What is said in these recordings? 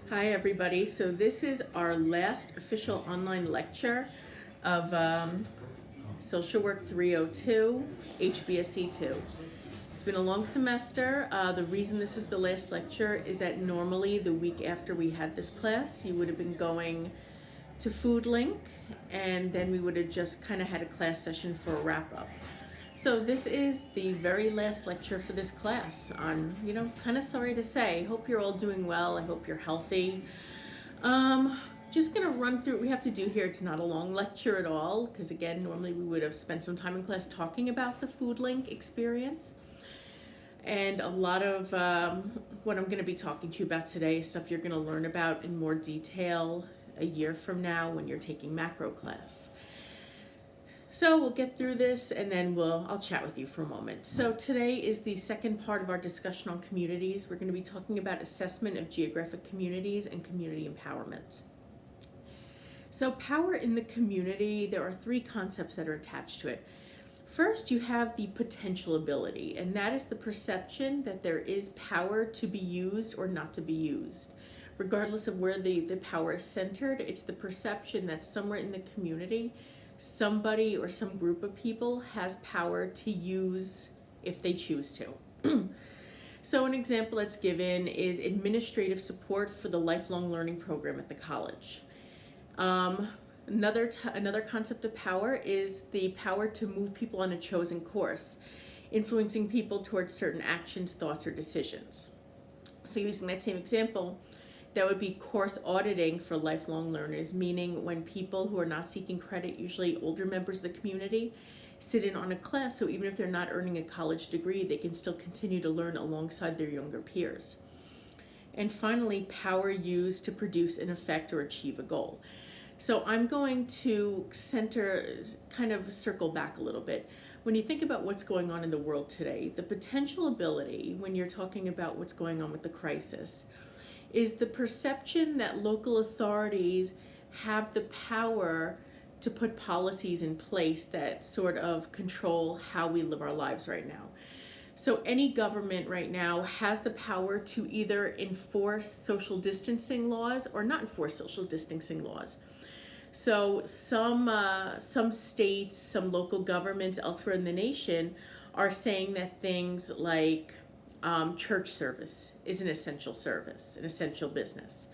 Hi everybody. So this is our last official online lecture of Social Work 302, HBSC 2. It's been a long semester. The reason this is the last lecture is that normally the week after we had this class, you would have been going to Food Link, and then we would have just kind of had a class session for a wrap up. So this is the very last lecture for this class. I'm, kind of sorry to say. Hope you're all doing well. I hope you're healthy. Just gonna run through what we have to do here. It's not a long lecture at all, because again, normally we would have spent some time in class talking about the Food Link experience. And a lot of what I'm going to be talking to you about today is stuff you're going to learn about in more detail a year from now when you're taking macro class. So we'll get through this and then I'll chat with you for a moment. So today is the second part of our discussion on communities. We're going to be talking about assessment of geographic communities and community empowerment. So power in the community, there are three concepts that are attached to it. First, you have the potential ability, and that is the perception that there is power to be used or not to be used. Regardless of where the power is centered, it's the perception that somewhere in the community, somebody or some group of people has power to use if they choose to. So an example that's given is administrative support for the lifelong learning program at the college. Another concept of power is the power to move people on a chosen course, influencing people towards certain actions, thoughts, or decisions. So using that same example, that would be course auditing for lifelong learners, meaning when people who are not seeking credit, usually older members of the community, sit in on a class, so even if they're not earning a college degree, they can still continue to learn alongside their younger peers. And finally, power used to produce an effect or achieve a goal. So I'm going to kind of circle back a little bit. When you think about what's going on in the world today, the potential ability, when you're talking about what's going on with the crisis, is the perception that local authorities have the power to put policies in place that sort of control how we live our lives right now. So any government right now has the power to either enforce social distancing laws or not enforce social distancing laws. So some states, some local governments elsewhere in the nation are saying that things like church service is an essential service, an essential business.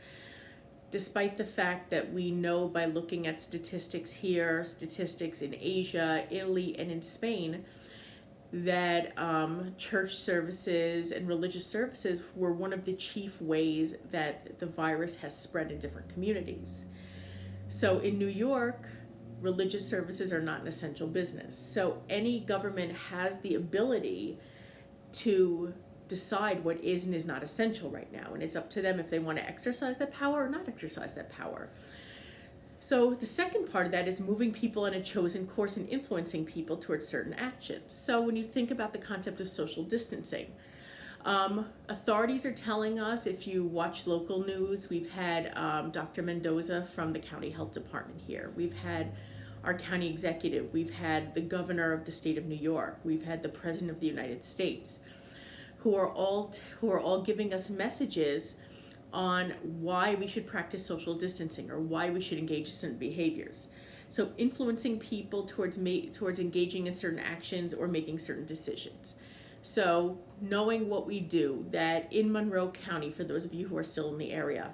Despite the fact that we know by looking at statistics here, statistics in Asia, Italy, and in Spain, that church services and religious services were one of the chief ways that the virus has spread in different communities. So in New York, religious services are not an essential business. So any government has the ability to decide what is and is not essential right now. And it's up to them if they want to exercise that power or not exercise that power. So the second part of that is moving people on a chosen course and influencing people towards certain actions. So when you think about the concept of social distancing, authorities are telling us, if you watch local news, we've had Dr. Mendoza from the county health department here. We've had our county executive. We've had the governor of the state of New York. We've had the president of the United States, who are all giving us messages on why we should practice social distancing or why we should engage in certain behaviors. So influencing people towards engaging in certain actions or making certain decisions. So knowing what we do, that in Monroe County, for those of you who are still in the area,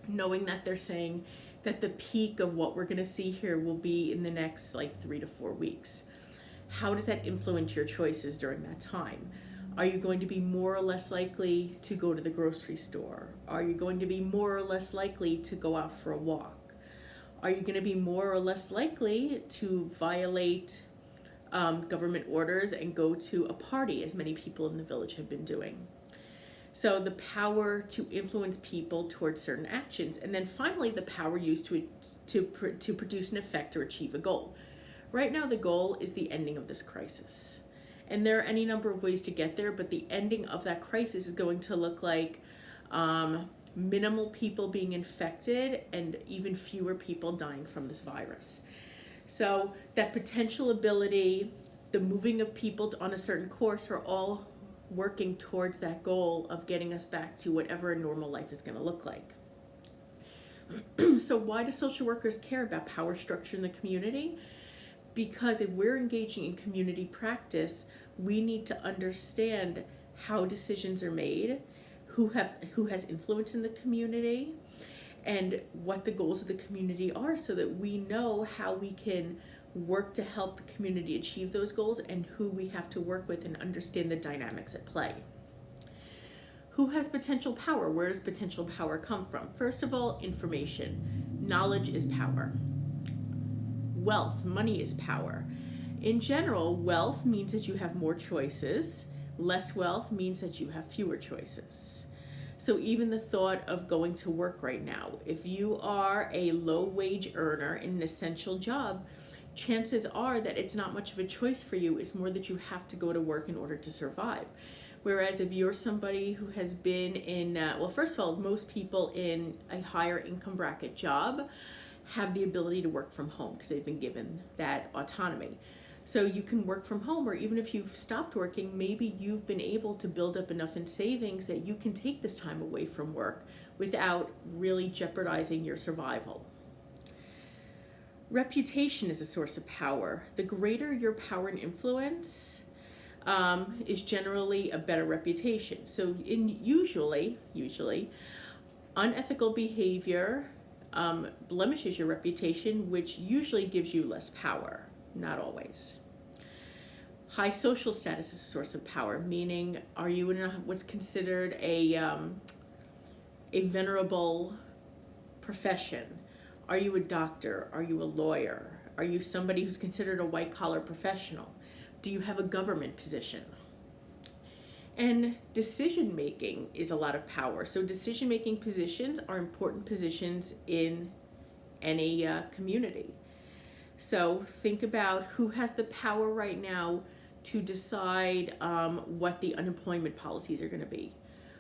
knowing that they're saying that the peak of what we're going to see here will be in the next 3 to 4 weeks. How does that influence your choices during that time? Are you going to be more or less likely to go to the grocery store? Are you going to be more or less likely to go out for a walk? Are you going to be more or less likely to violate government orders and go to a party, as many people in the village have been doing? So the power to influence people towards certain actions. And then finally, the power used to produce an effect or achieve a goal. Right now, the goal is the ending of this crisis. And there are any number of ways to get there, but the ending of that crisis is going to look like minimal people being infected and even fewer people dying from this virus. So that potential ability, the moving of people on a certain course are all working towards that goal of getting us back to whatever a normal life is going to look like. So why do social workers care about power structure in the community? Because if we're engaging in community practice, we need to understand how decisions are made, who has influence in the community, and what the goals of the community are, so that we know how we can work to help the community achieve those goals and who we have to work with and understand the dynamics at play. Who has potential power? Where does potential power come from? First of all, information. Knowledge is power. Wealth, money is power. In general, wealth means that you have more choices. Less wealth means that you have fewer choices. So even the thought of going to work right now, if you are a low wage earner in an essential job, chances are that it's not much of a choice for you. It's more that you have to go to work in order to survive. Whereas if you're somebody who has been in, well, first of all, most people in a higher income bracket job have the ability to work from home because they've been given that autonomy. So you can work from home, or even if you've stopped working, maybe you've been able to build up enough in savings that you can take this time away from work without really jeopardizing your survival. Reputation is a source of power. The greater your power and influence, is generally a better reputation. So usually, unethical behavior blemishes your reputation, which usually gives you less power. Not always. High social status is a source of power, meaning are you in what's considered a venerable profession? Are you a doctor? Are you a lawyer? Are you somebody who's considered a white-collar professional? Do you have a government position? And decision-making is a lot of power. So decision-making positions are important positions in any community. So think about who has the power right now to decide what the unemployment policies are going to be,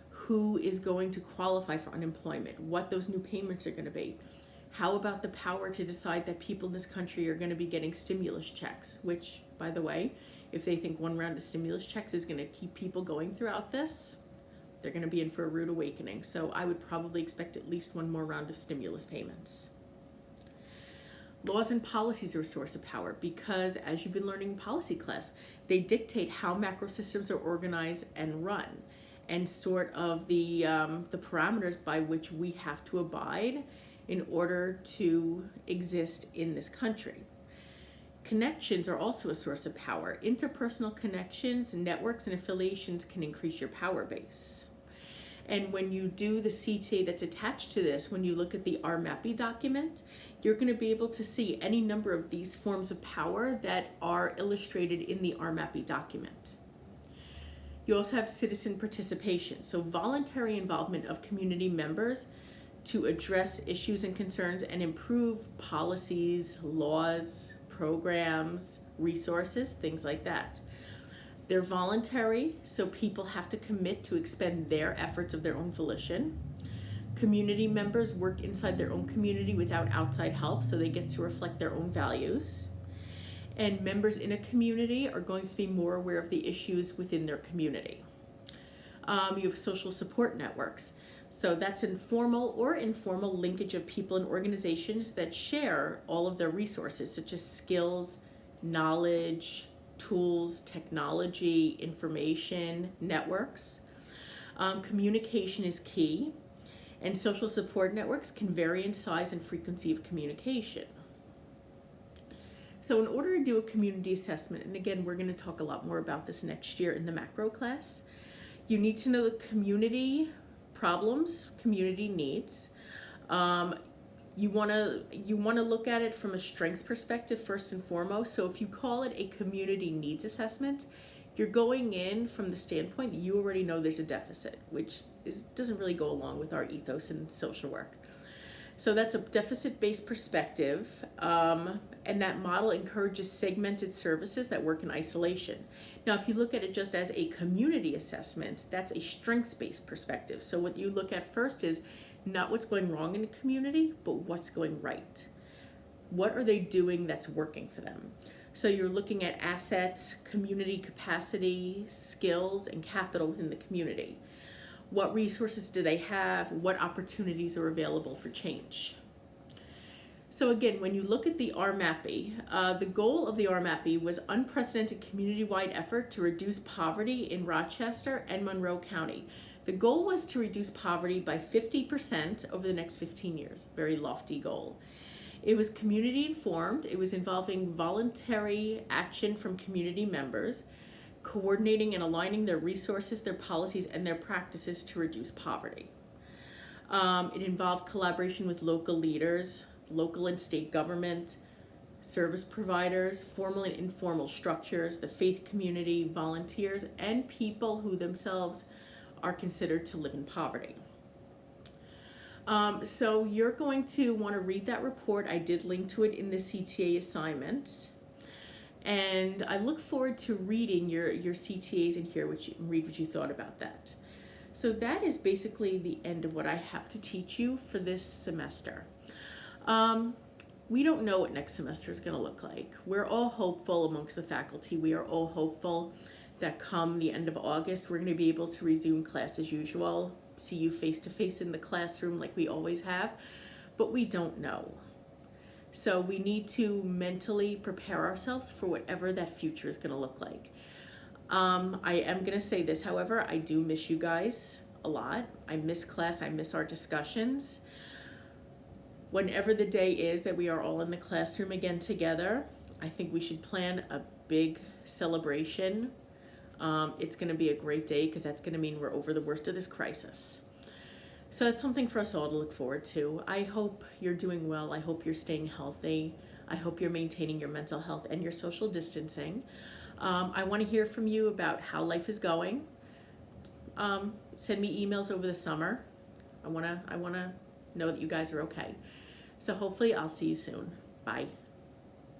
who is going to qualify for unemployment, what those new payments are going to be. How about the power to decide that people in this country are going to be getting stimulus checks, which, by the way, if they think one round of stimulus checks is going to keep people going throughout this, they're going to be in for a rude awakening. So I would probably expect at least one more round of stimulus payments. Laws and policies are a source of power because, as you've been learning in policy class, they dictate how macro systems are organized and run, and sort of the parameters by which we have to abide in order to exist in this country. Connections are also a source of power. Interpersonal connections, networks, and affiliations can increase your power base. And when you do the CTA that's attached to this, when you look at the RMAPI document, you're going to be able to see any number of these forms of power that are illustrated in the RMAPI document. You also have citizen participation, so voluntary involvement of community members to address issues and concerns and improve policies, laws, programs, resources, things like that. They're voluntary, so people have to commit to expend their efforts of their own volition. Community members work inside their own community without outside help, so they get to reflect their own values. And members in a community are going to be more aware of the issues within their community. You have social support networks. So that's informal or informal linkage of people and organizations that share all of their resources, such as skills, knowledge, tools, technology, information, networks. Communication is key, and social support networks can vary in size and frequency of communication. So in order to do a community assessment, and again, we're going to talk a lot more about this next year in the macro class, you need to know the community problems, community needs. You want to look at it from a strengths perspective first and foremost. So if you call it a community needs assessment, you're going in from the standpoint that you already know there's a deficit, which doesn't really go along with our ethos in social work. So that's a deficit-based perspective, and that model encourages segmented services that work in isolation. Now, if you look at it just as a community assessment, that's a strengths-based perspective. So what you look at first is not what's going wrong in a community, but what's going right. What are they doing that's working for them? So you're looking at assets, community capacity, skills, and capital within the community. What resources do they have? What opportunities are available for change? So again, when you look at the RMAPI, the goal of the RMAPI was unprecedented community-wide effort to reduce poverty in Rochester and Monroe County. The goal was to reduce poverty by 50% over the next 15 years. Very lofty goal. It was community informed. It was involving voluntary action from community members, coordinating and aligning their resources, their policies, and their practices to reduce poverty. It involved collaboration with local leaders, local and state government, service providers, formal and informal structures, the faith community, volunteers, and people who themselves are considered to live in poverty. So you're going to want to read that report. I did link to it in the CTA assignment. And I look forward to reading your CTAs and read what you thought about that. So that is basically the end of what I have to teach you for this semester. We don't know what next semester is going to look like. We're all hopeful amongst the faculty. We are all hopeful that come the end of August, we're going to be able to resume class as usual, see you face to face in the classroom like we always have, but we don't know. So we need to mentally prepare ourselves for whatever that future is going to look like. I am going to say this, however, I do miss you guys a lot. I miss class. I miss our discussions. Whenever the day is that we are all in the classroom again together, I think we should plan a big celebration. It's going to be a great day because that's going to mean we're over the worst of this crisis. So it's something for us all to look forward to. I hope you're doing well. I hope you're staying healthy. I hope you're maintaining your mental health and your social distancing. I want to hear from you about how life is going. Send me emails over the summer. I want to know that you guys are okay. So hopefully I'll see you soon. Bye.